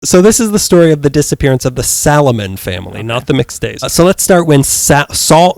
So this is the story of the disappearance of the Salomon family, not the McStays. So let's start when Saul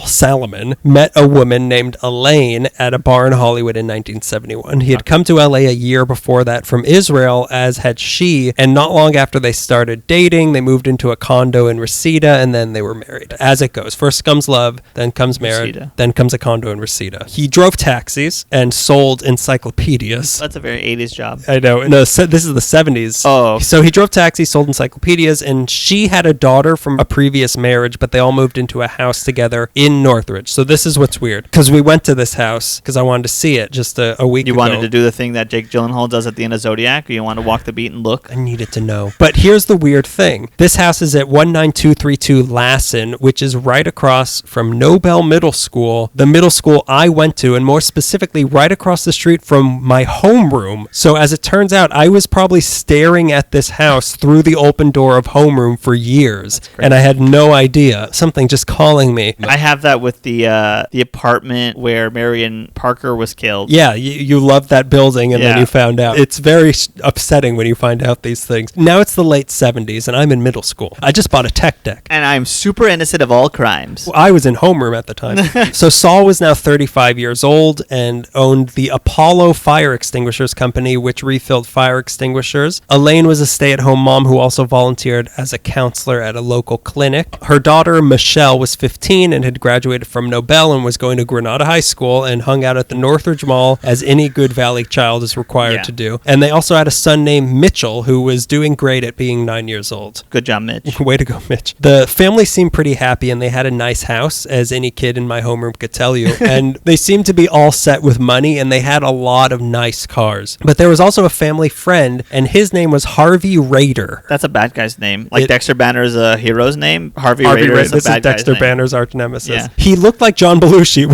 Salomon met a woman named Elaine at a bar in Hollywood in 1971. He had come to LA a year before that from Israel, as had she, and not long after they started dating, they moved into a condo in Reseda, and then they were married. As it goes, first comes love, then comes marriage, then comes a condo in Reseda. He drove taxis and sold encyclopedias. That's a very 80s job. I know. No, this is the 70s. Oh. So he drove taxis, sold encyclopedias, and she had a daughter from a previous marriage, but they all moved into a house together in Northridge. So this is what's weird, because we went to this house because I wanted to see it just a week ago. You wanted to do the thing that Jake Gyllenhaal does at the end of Zodiac, or you want to walk the beat and look? I needed to know. But here's the weird thing. This house is at 19232 Lassen, which is right across from Nobel Middle School, the middle school I went to, and more specifically, right across the street from my homeroom. So as it turns out, I was probably staring at this house through the open door of homeroom for years, and I had no idea. Something just calling me. I have that with the apartment where Marion Parker was killed. Yeah, you loved that building, and then you found out. It's very upsetting when you find out these things. Now it's the late 70s, and I'm in middle school. I just bought a tech deck. And I'm super innocent of all crimes. I was in homeroom at the time. So Saul was now 35 years old and owned the Apollo Fire Extinguishers Company, which refilled fire extinguishers. Elaine was a stay-at-home mom who also volunteered as a counselor at a local clinic. Her daughter, Michelle, was 15 and had graduated from Nobel and was going to Granada High School and hung out at the Northridge Mall, as any good Valley child is required to do. And they also had a son named Mitchell, who was doing great at being 9 years old. Good job, Mitch. Way to go, Mitch. The family seemed pretty happy, and they had a nice house, as any kid in my homeroom could tell you. And they seemed to be all set with money, and they had a lot of nice cars. But there was also a family friend, and his name was Harvey Rader. That's a bad guy's name. Like Dexter Banner's a hero's name. Harvey Rader is a bad guy's name. Dexter Banner's arch nemesis. Yeah. He looked like John Belushi.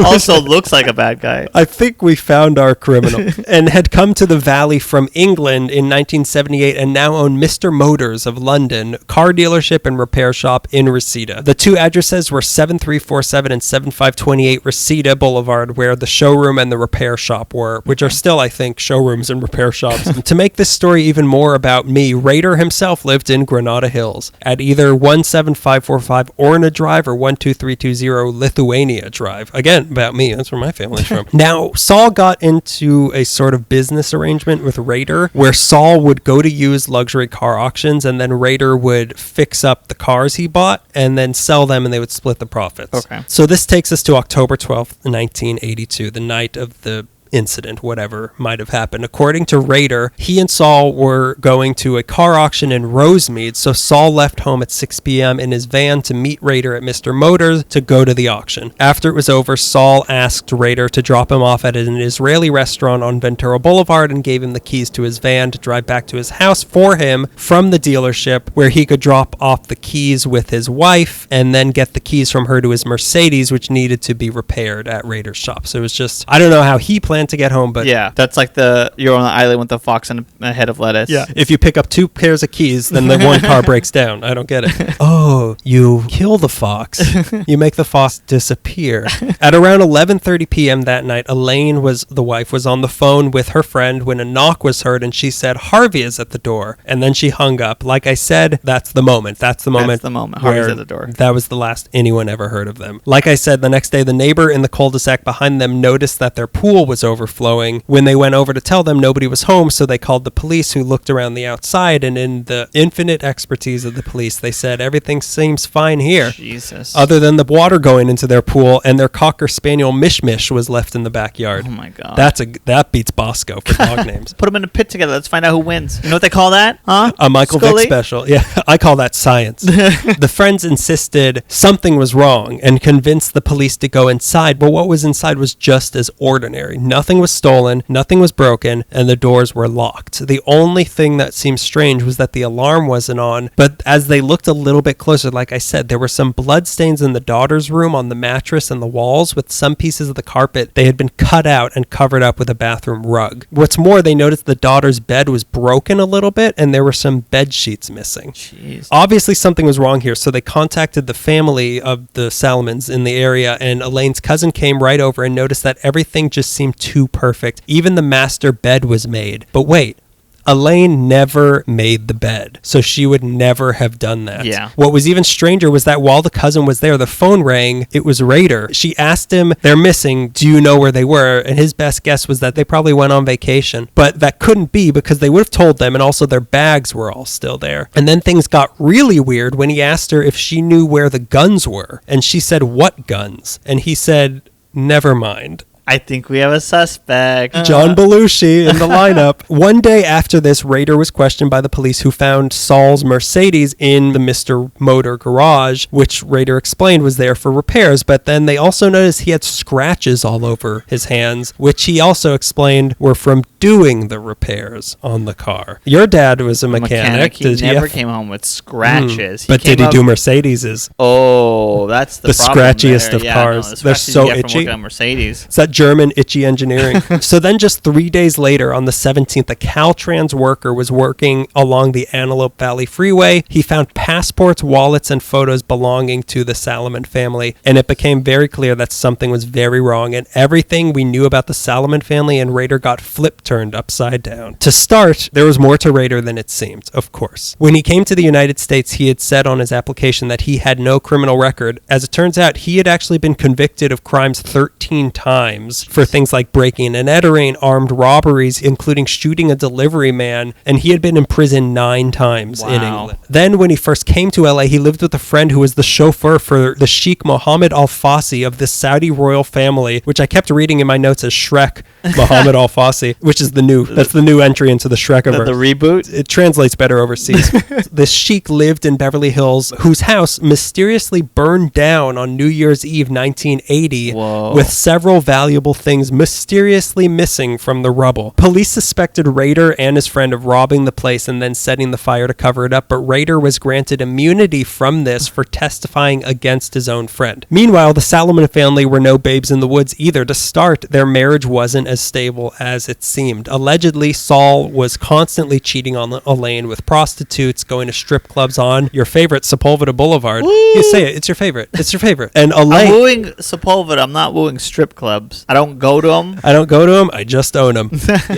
Also looks like a bad guy. I think we found our criminal. And had come to the Valley from England in 1978 and now owned Mr. Motors of London, car dealership and repair shop in Reseda. The two addresses were 7347 and 7528 Reseda Boulevard, where the showroom and the repair shop were, which are still, I think, showrooms and repair shops. To make this story even more about me, Rader himself lived in Granada Hills at either 17545 Orna Drive or 12320 Lithuania Drive. Again, about me. That's where my family's from. Now, Saul got into a sort of business arrangement with Rader where Saul would go to use luxury car auctions, and then Rader would fix up the cars he bought and then sell them, and they would split the profits. Okay. So this takes us to October 12th, 1982, the night of the incident, whatever might have happened. According to Rader, he and Saul were going to a car auction in Rosemead, so Saul left home at 6 p.m. in his van to meet Rader at Mr. Motors to go to the auction. After it was over, Saul asked Rader to drop him off at an Israeli restaurant on Ventura Boulevard and gave him the keys to his van to drive back to his house for him from the dealership, where he could drop off the keys with his wife and then get the keys from her to his Mercedes, which needed to be repaired at Rader's shop. So it was just, I don't know how he planned to get home, but yeah, that's like you're on the island with the fox and a head of lettuce. Yeah, if you pick up two pairs of keys, then the one car breaks down. I don't get it. Oh, you kill the fox, you make the fox disappear. At around 11:30 p.m. that night, Elaine, the wife, was on the phone with her friend when a knock was heard, and she said, "Harvey is at the door," and then she hung up. Like I said, that's the moment. Harvey's at the door. That was the last anyone ever heard of them. Like I said, the next day, the neighbor in the cul-de-sac behind them noticed that their pool was overflowing. When they went over to tell them, nobody was home, so they called the police, who looked around the outside, and in the infinite expertise of the police, they said, everything seems fine here. Jesus. Other than the water going into their pool, and their Cocker Spaniel Mish was left in the backyard. Oh my God. That beats Bosco for dog names. Put them in a pit together. Let's find out who wins. You know what they call that? Huh? A Michael Scully? Vick special. Yeah, I call that science. The friends insisted something was wrong and convinced the police to go inside, but what was inside was just as ordinary. Nothing was stolen, nothing was broken, and the doors were locked. The only thing that seemed strange was that the alarm wasn't on, but as they looked a little bit closer, like I said, there were some blood stains in the daughter's room on the mattress and the walls, with some pieces of the carpet they had been cut out and covered up with a bathroom rug. What's more, they noticed the daughter's bed was broken a little bit, and there were some bed sheets missing. Jeez. Obviously something was wrong here, so they contacted the family of the Salomons in the area, and Elaine's cousin came right over and noticed that everything just seemed too perfect. Even the master bed was made. But wait, Elaine never made the bed, so she would never have done that. Yeah. What was even stranger was that while the cousin was there, the phone rang. It was Rader. She asked him, they're missing. Do you know where they were? And his best guess was that they probably went on vacation. But that couldn't be because they would have told them, and also their bags were all still there. And then things got really weird when he asked her if she knew where the guns were. And she said, what guns? And he said, never mind. I think we have a suspect. John Belushi in the lineup. One day after this, Rader was questioned by the police, who found Saul's Mercedes in the Mr. Motor garage, which Rader explained was there for repairs. But then they also noticed he had scratches all over his hands, which he also explained were from doing the repairs on the car. Your dad was a mechanic. He never came home with scratches. But did he do Mercedes's? Oh, that's the problem scratchiest there. of Yeah, cars. no, the They're scratches so you get from itchy. working on Mercedes. It's that German itchy engineering. So then just 3 days later, on the 17th, a Caltrans worker was working along the Antelope Valley Freeway. He found passports, wallets, and photos belonging to the Salomon family, and it became very clear that something was very wrong, and everything we knew about the Salomon family and Rader got flip-turned upside down. To start, there was more to Rader than it seemed, of course. When he came to the United States, he had said on his application that he had no criminal record. As it turns out, he had actually been convicted of crimes 13 times for things like breaking and entering, armed robberies, including shooting a delivery man, and he had been in prison 9 times in England. Then when he first came to LA, he lived with a friend who was the chauffeur for the Sheikh Mohammed Al Fassi of the Saudi royal family, which I kept reading in my notes as Shrek Mohammed Al Fassi, which is that's the new entry into the Shrekiverse. The reboot? It translates better overseas. This sheik lived in Beverly Hills, whose house mysteriously burned down on New Year's Eve 1980. Whoa. With several valuable things mysteriously missing from the rubble. Police suspected Rader and his friend of robbing the place and then setting the fire to cover it up, but Rader was granted immunity from this for testifying against his own friend. Meanwhile, the Salomon family were no babes in the woods either. To start, their marriage wasn't as stable as it seemed. Allegedly, Saul was constantly cheating on Elaine with prostitutes, going to strip clubs on your favorite, Sepulveda Boulevard. Woo! You say it. It's your favorite. It's your favorite. And Elaine... I'm wooing Sepulveda. I'm not wooing strip clubs. I don't go to them. I don't go to them. I just own them.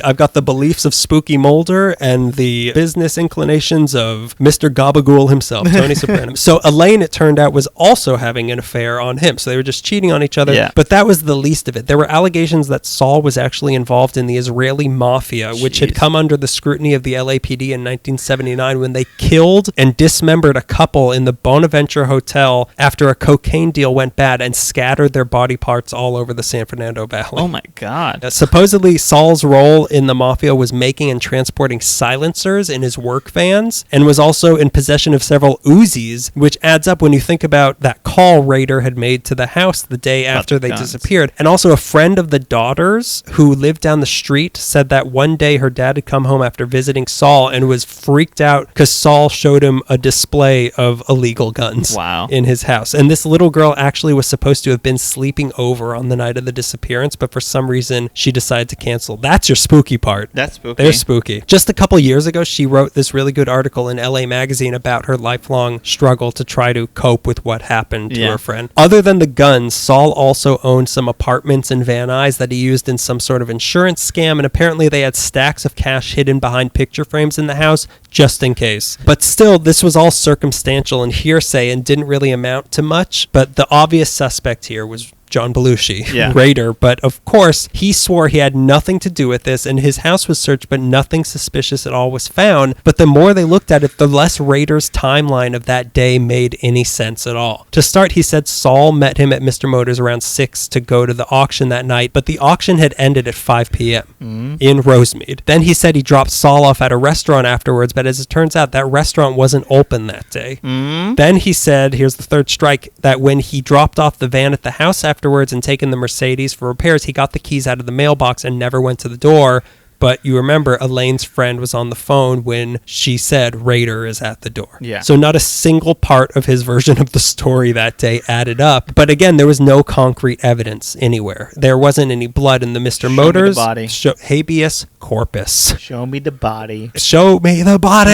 I've got the beliefs of Spooky Mulder and the business inclinations of Mr. Gabagool himself, Tony Soprano. So Elaine, it turned out, was also having an affair on him. So they were just cheating on each other. Yeah. But that was the least of it. There were allegations that Saul was actually involved in the Israeli mafia, which had come under the scrutiny of the LAPD in 1979 when they killed and dismembered a couple in the Bonaventure Hotel after a cocaine deal went bad and scattered their body parts all over the San Fernando Valley. Oh my God. Supposedly, Saul's role in the mafia was making and transporting silencers in his work vans and was also in possession of several Uzis, which adds up when you think about that call Rader had made to the house the day after they disappeared. And also a friend of the daughter's who lived down the street said that one day her dad had come home after visiting Saul and was freaked out because Saul showed him a display of illegal guns in his house. And this little girl actually was supposed to have been sleeping over on the night of the disappearance, but for some reason she decided to cancel. That's your spooky part. That's spooky. They're spooky. Just a couple years ago, she wrote this really good article in LA Magazine about her lifelong struggle to try to cope with what happened to her friend. Other than the guns, Saul also owned some apartments in Van Nuys that he used in some sort of insurance scam, and apparently they had stacks of cash hidden behind picture frames in the house just in case. But still, this was all circumstantial and hearsay and didn't really amount to much, but the obvious suspect here was John Belushi, Rader, but of course, he swore he had nothing to do with this, and his house was searched, but nothing suspicious at all was found. But the more they looked at it, the less Rader's timeline of that day made any sense at all. To start, he said Saul met him at Mr. Motors around 6 to go to the auction that night, but the auction had ended at 5 p.m. In Rosemead. Then he said he dropped Saul off at a restaurant afterwards, but as it turns out, that restaurant wasn't open that day. Then he said, here's the third strike, that when he dropped off the van at the house afterwards and taken the Mercedes for repairs, he got the keys out of the mailbox and never went to the door. But you remember, Elaine's friend was on the phone when she said Rader is at the door. So not a single part of his version of the story that day added up. But again, there was no concrete evidence anywhere. There wasn't any blood in the Mr. Motors. Show me the body. Habeas corpus. Show me the body. Show me the body.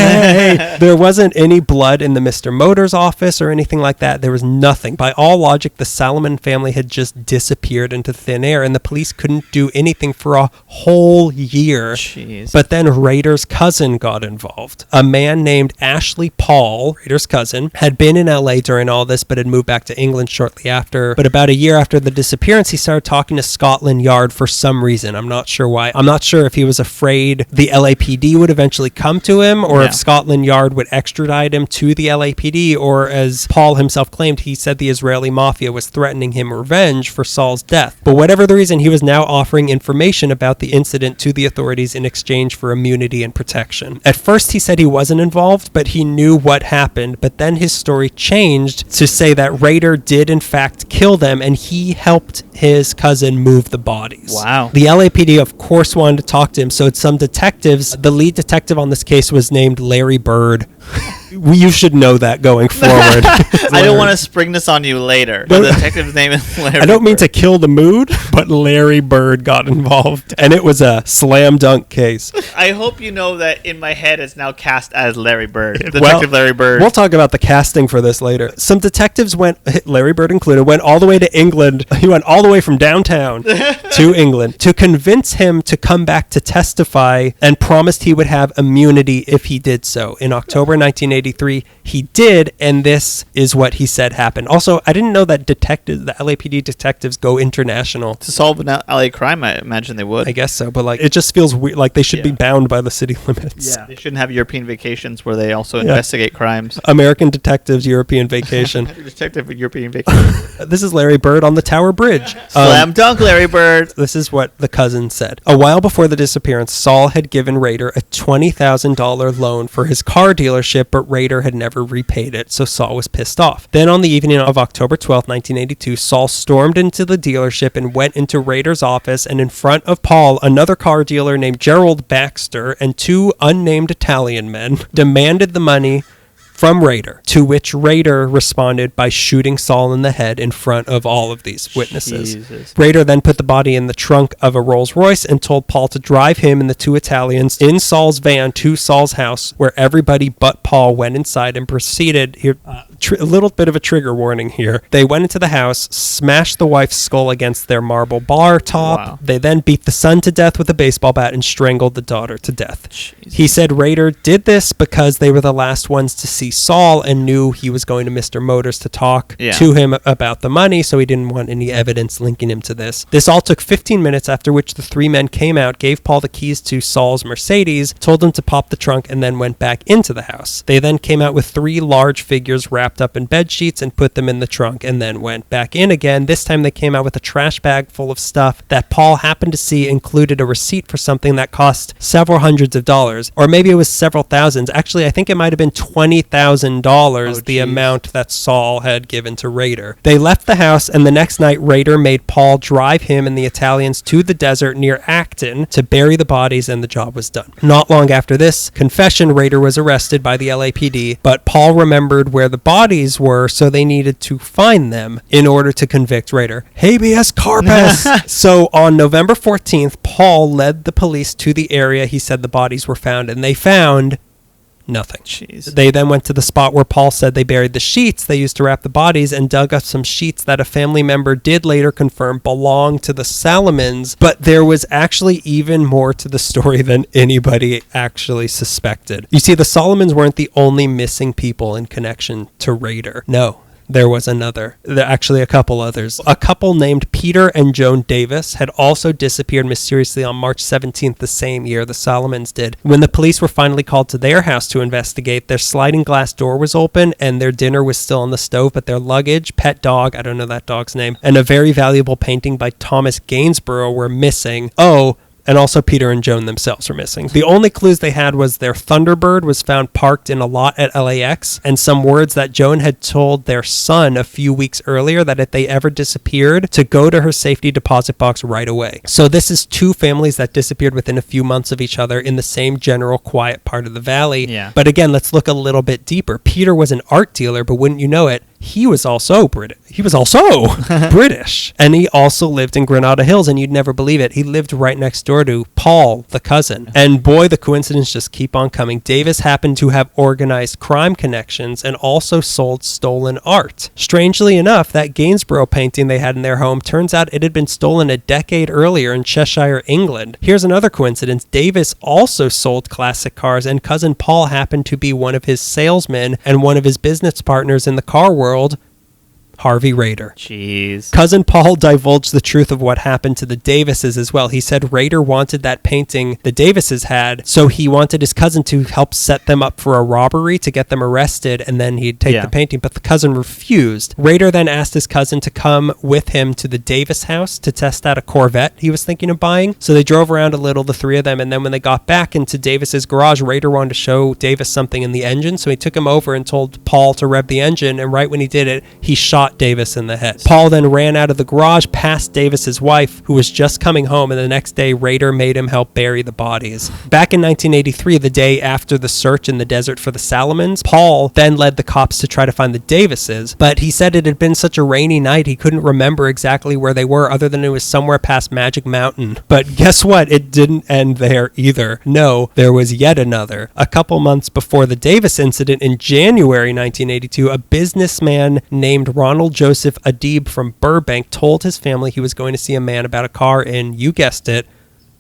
There wasn't any blood in the Mr. Motors office or anything like that. There was nothing. By all logic, the Salomon family had just disappeared into thin air, and the police couldn't do anything for a whole year year. Jeez. But then Rader's cousin got involved. A man named Ashley Paul, Rader's cousin, had been in LA during all this, but had moved back to England shortly after. But about a year after the disappearance, he started talking to Scotland Yard for some reason. I'm not sure why. I'm not sure if he was afraid the LAPD would eventually come to him, or if Scotland Yard would extradite him to the LAPD, or as Paul himself claimed, he said the Israeli mafia was threatening him revenge for Saul's death. But whatever the reason, he was now offering information about the incident to the authorities in exchange for immunity and protection. At first, he said he wasn't involved, but he knew what happened. But then his story changed to say that Rader did in fact kill them, and he helped his cousin move the bodies. Wow. The LAPD, of course, wanted to talk to him, so some detectives, the lead detective on this case was named Larry Bird. You should know that going forward. I don't want to spring this on you later. The detective's name is Larry I don't mean Bird. to kill the mood, but Larry Bird got involved, and it was a slam dunk case. I hope you know that in my head it's now cast as Larry Bird. Detective Larry Bird. We'll talk about the casting for this later. Some detectives went, Larry Bird included, went all the way to England. He went all the way from downtown to England to convince him to come back to testify, and promised he would have immunity if he did so. In October 1983, he did, and this is what he said happened. Also, I didn't know that the LAPD detectives go international. To solve an LA crime, I imagine they would. I guess so, but like it just feels weird. Like they should be bound by the city limits. Yeah. They shouldn't have European vacations where they also investigate crimes. American detectives, European vacation. Detective European vacation. This is Larry Bird on the Tower Bridge. Slam dunk, Larry Bird. This is what the cousin said. A while before the disappearance, Saul had given Rader a $20,000 loan for his car dealership, but Rader had never repaid it, so Saul was pissed off. Then on the evening of October 12, 1982, Saul stormed into the dealership and went into Rader's office, and in front of Paul, another car dealer named Gerald Baxter, and two unnamed Italian men, demanded the money from Rader, to which Rader responded by shooting Saul in the head in front of all of these witnesses. Jesus. Rader then put the body in the trunk of a Rolls Royce and told Paul to drive him and the two Italians in Saul's van to Saul's house, where everybody but Paul went inside and proceeded. Here, a little bit of a trigger warning here. They went into the house, smashed the wife's skull against their marble bar top. Wow. They then beat the son to death with a baseball bat and strangled the daughter to death. Jesus. He said Rader did this because they were the last ones to see Saul and knew he was going to Mr. Motors to talk to him about the money, so he didn't want any evidence linking him to this. This all took 15 minutes, after which the three men came out, gave Paul the keys to Saul's Mercedes, told him to pop the trunk, and then went back into the house. They then came out with three large figures wrapped up in bed sheets and put them in the trunk, and then went back in again. This time they came out with a trash bag full of stuff that Paul happened to see included a receipt for something that cost several hundreds of dollars, or maybe it was several thousands. Actually, I think it might have been $20,000, the amount that Saul had given to Rader. They left the house, and the next night Rader made Paul drive him and the Italians to the desert near Acton to bury the bodies, and the job was done. Not long after this confession, Rader was arrested by the LAPD, but Paul remembered where the bodies were, so they needed to find them in order to convict Rader. Habeas corpus! So on November 14th, Paul led the police to the area he said the bodies were found, and they found nothing. Jeez. They then went to the spot where Paul said they buried the sheets they used to wrap the bodies, and dug up some sheets that a family member did later confirm belonged to the Salomons. But there was actually even more to the story than anybody actually suspected. You see, the Salomons weren't the only missing people in connection to Rader. No. There was another. Actually, a couple others. A couple named Peter and Joan Davis had also disappeared mysteriously on March 17th the same year the Salomons did. When the police were finally called to their house to investigate, their sliding glass door was open and their dinner was still on the stove, but their luggage, pet dog, I don't know that dog's name, and a very valuable painting by Thomas Gainsborough were missing. And also Peter and Joan themselves were missing. The only clues they had was their Thunderbird was found parked in a lot at LAX, and some words that Joan had told their son a few weeks earlier that if they ever disappeared, to go to her safety deposit box right away. So this is two families that disappeared within a few months of each other in the same general quiet part of the valley. Yeah. But again, let's look a little bit deeper. Peter was an art dealer, but wouldn't you know it, he was also British. He was also British. And he also lived in Granada Hills, and you'd never believe it. He lived right next door to Paul, the cousin. And boy, the coincidences just keep on coming. Davis happened to have organized crime connections and also sold stolen art. Strangely enough, that Gainsborough painting they had in their home, turns out it had been stolen a decade earlier in Cheshire, England. Here's another coincidence. Davis also sold classic cars, and cousin Paul happened to be one of his salesmen and one of his business partners in the car world, Harvey Rader. Jeez. Cousin Paul divulged the truth of what happened to the Davises as well. He said Rader wanted that painting the Davises had, so he wanted his cousin to help set them up for a robbery to get them arrested, and then he'd take the painting, but the cousin refused. Rader then asked his cousin to come with him to the Davis house to test out a Corvette he was thinking of buying. So they drove around a little, the three of them, and then when they got back into Davis's garage, Rader wanted to show Davis something in the engine, so he took him over and told Paul to rev the engine, and right when he did it, he shot Davis in the head. Paul then ran out of the garage past Davis's wife, who was just coming home, and the next day Rader made him help bury the bodies. Back in 1983, the day after the search in the desert for the Salomons, Paul then led the cops to try to find the Davises, but he said it had been such a rainy night he couldn't remember exactly where they were, other than it was somewhere past Magic Mountain. But guess what? It didn't end there either. No, there was yet another. A couple months before the Davis incident in January 1982, a businessman named Ronald Joseph Adib from Burbank told his family he was going to see a man about a car in, you guessed it,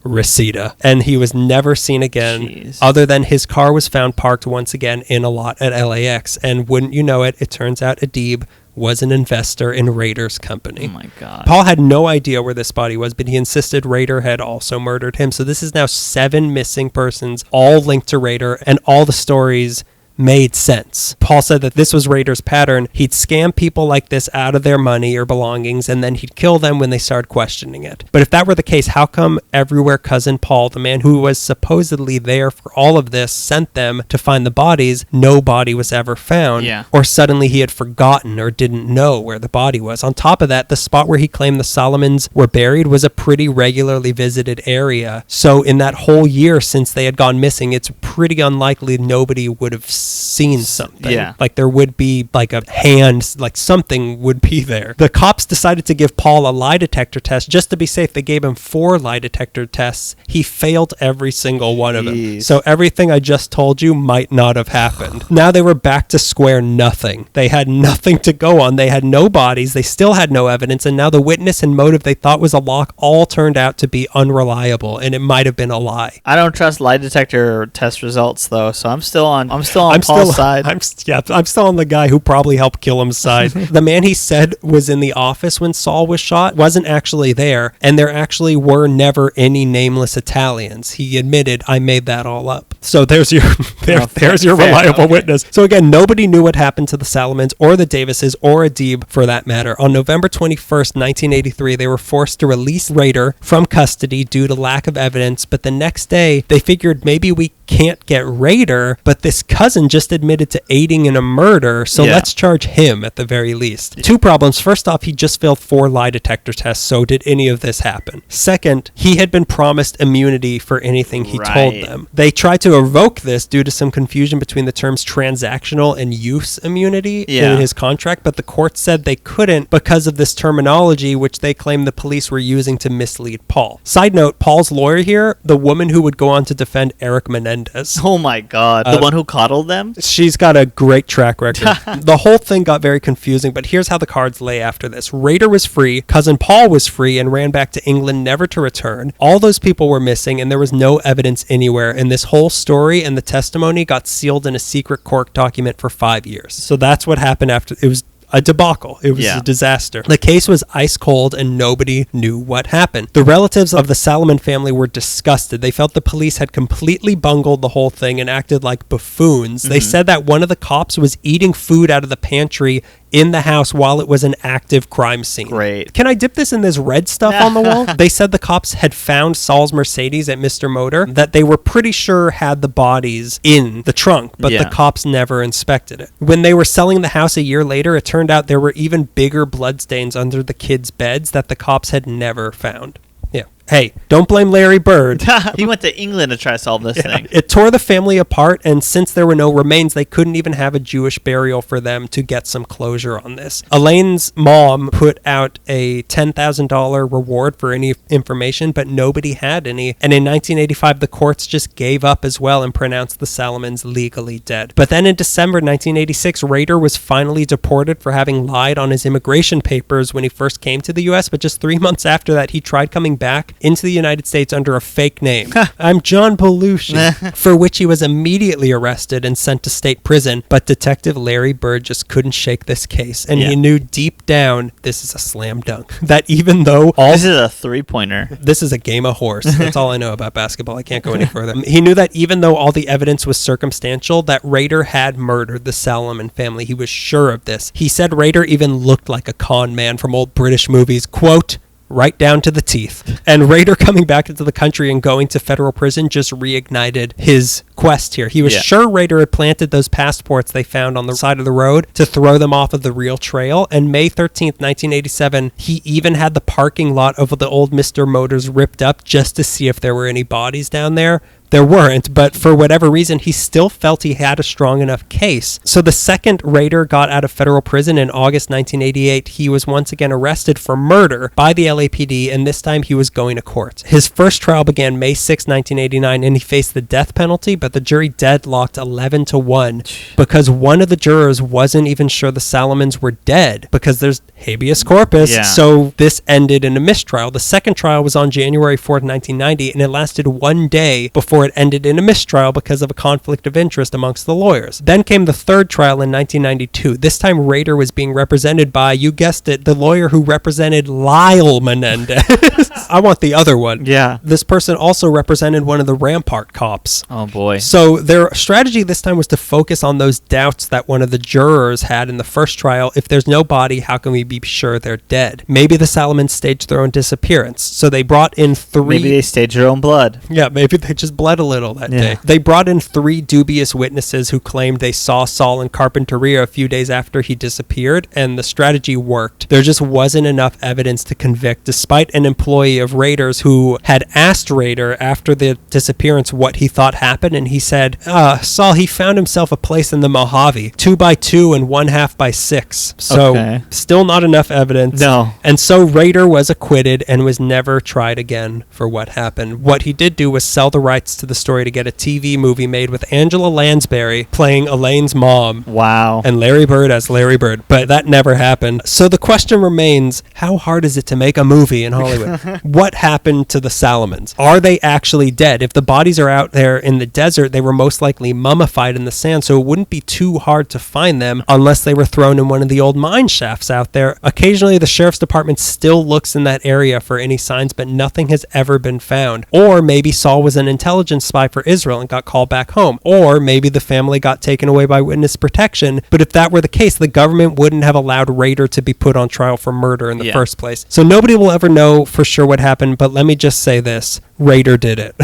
Reseda. And he was never seen again, other than his car was found parked once again in a lot at LAX. And wouldn't you know it, it turns out Adib was an investor in Rader's company. Oh my God. Paul had no idea where this body was, but he insisted Rader had also murdered him. So this is now 7 missing persons, all linked to Rader, and all the stories made sense. Paul said that this was Rader's pattern. He'd scam people like this out of their money or belongings, and then he'd kill them when they started questioning it. But if that were the case, how come everywhere cousin Paul, the man who was supposedly there for all of this, sent them to find the bodies, no body was ever found? Yeah. Or suddenly he had forgotten or didn't know where the body was. On top of that, the spot where he claimed the Salomons were buried was a pretty regularly visited area. So in that whole year since they had gone missing, it's pretty unlikely nobody would have seen something. Yeah. Like there would be like a hand, like something would be there. The cops decided to give Paul a lie detector test just to be safe. They gave him 4 lie detector tests. He failed every single one of them. So everything I just told you might not have happened. Now they were back to square nothing. They had nothing to go on. They had no bodies. They still had no evidence. And now the witness and motive they thought was a lock all turned out to be unreliable, and it might have been a lie. I don't trust lie detector test results though, so I'm still on Paul's side. I'm still on the guy who probably helped kill him's side. The man he said was in the office when Saul was shot wasn't actually there, and there actually were never any nameless Italians. He admitted, I made that all up. So there's your there's your reliable witness. So again, nobody knew what happened to the Salomons or the Davises or Adib for that matter. On November 21st, 1983, they were forced to release Rader from custody due to lack of evidence, but the next day they figured maybe we can't get Rader, but this cousin just admitted to aiding in a murder, so let's charge him at the very least. 2 problems. First off, he just failed 4 lie detector tests, so did any of this happen? Second, he had been promised immunity for anything he told them. They tried to revoke this due to some confusion between the terms transactional and use immunity in his contract, but the court said they couldn't because of this terminology, which they claimed the police were using to mislead Paul. Side note, Paul's lawyer here, the woman who would go on to defend Eric Menendez. Oh my God. The one who coddled them? She's got a great track record. The whole thing got very confusing, but here's how the cards lay after this. Rader was free, cousin Paul was free and ran back to England never to return. All those people were missing and there was no evidence anywhere, and this whole story and the testimony got sealed in a secret court document for 5 years. So that's what happened after. It was a debacle. It was a disaster. The case was ice cold and nobody knew what happened. The relatives of the Salomon family were disgusted. They felt the police had completely bungled the whole thing and acted like buffoons. They said that one of the cops was eating food out of the pantry in the house while it was an active crime scene. Great. Can I dip this in this red stuff on the wall? They said the cops had found Saul's Mercedes at Mr. Motor that they were pretty sure had the bodies in the trunk, but the cops never inspected it. When they were selling the house a year later, it turned out there were even bigger bloodstains under the kids' beds that the cops had never found. Yeah. Hey, don't blame Larry Bird. He went to England to try to solve this thing. It tore the family apart, and since there were no remains, they couldn't even have a Jewish burial for them to get some closure on this. Elaine's mom put out a $10,000 reward for any information, but nobody had any. And in 1985, the courts just gave up as well and pronounced the Salomons legally dead. But then in December 1986, Rader was finally deported for having lied on his immigration papers when he first came to the U.S., but just 3 months after that, he tried coming back into the United States under a fake name. I'm John Belushi, for which he was immediately arrested and sent to state prison. But Detective Larry Bird just couldn't shake this case, and he knew deep down this is a slam dunk. That even though this is a three-pointer. This is a game of horse. That's all I know about basketball. I can't go any further. He knew that even though all the evidence was circumstantial, that Rader had murdered the Salomon family. He was sure of this. He said Rader even looked like a con man from old British movies, quote, right down to the teeth. And Rader coming back into the country and going to federal prison just reignited his quest here. He was sure Rader had planted those passports they found on the side of the road to throw them off of the real trail. And May 13th, 1987, he even had the parking lot of the old Mr. Motors ripped up just to see if there were any bodies down there. There weren't, but for whatever reason, he still felt he had a strong enough case. So the second Rader got out of federal prison in August 1988, he was once again arrested for murder by the LAPD, and this time he was going to court. His first trial began May 6, 1989, and he faced the death penalty, but the jury deadlocked 11-1 because one of the jurors wasn't even sure the Salomons were dead because there's habeas corpus. So this ended in a mistrial. The second trial was on January 4th, 1990, and it lasted 1 day before it ended in a mistrial because of a conflict of interest amongst the lawyers. Then came the third trial in 1992. This time Rader was being represented by, you guessed it, the lawyer who represented Lyle Menendez. I want the other one. Yeah. This person also represented one of the Rampart cops. Oh boy. So their strategy this time was to focus on those doubts that one of the jurors had in the first trial. If there's no body, how can we be sure they're dead? Maybe the Salomons staged their own disappearance. So they brought in 3... Maybe they staged their own blood. Yeah, maybe they just bled a little that day. They brought in 3 dubious witnesses who claimed they saw Saul in Carpinteria a few days after he disappeared, and the strategy worked. There just wasn't enough evidence to convict, despite an employee of Rader's who had asked Rader after the disappearance what he thought happened, and he said, Saul, he found himself a place in the Mojave, 2x2 and 1/2x6. So still not enough evidence. No. And so Rader was acquitted and was never tried again for what happened. What he did do was sell the rights to the story to get a TV movie made with Angela Lansbury playing Elaine's mom. Wow. And Larry Bird as Larry Bird. But that never happened. So the question remains, how hard is it to make a movie in Hollywood? What happened to the Salomons? Are they actually dead? If the bodies are out there in the desert, they were most likely mummified in the sand, so it wouldn't be too hard to find them unless they were thrown in one of the old mine shafts out there. Occasionally, the sheriff's department still looks in that area for any signs, but nothing has ever been found. Or maybe Saul was an intelligence spy for Israel and got called back home. Or maybe the family got taken away by witness protection. But if that were the case, the government wouldn't have allowed Rader to be put on trial for murder in the first place. So nobody will ever know for sure what happened, but let me just say this. Rader did it.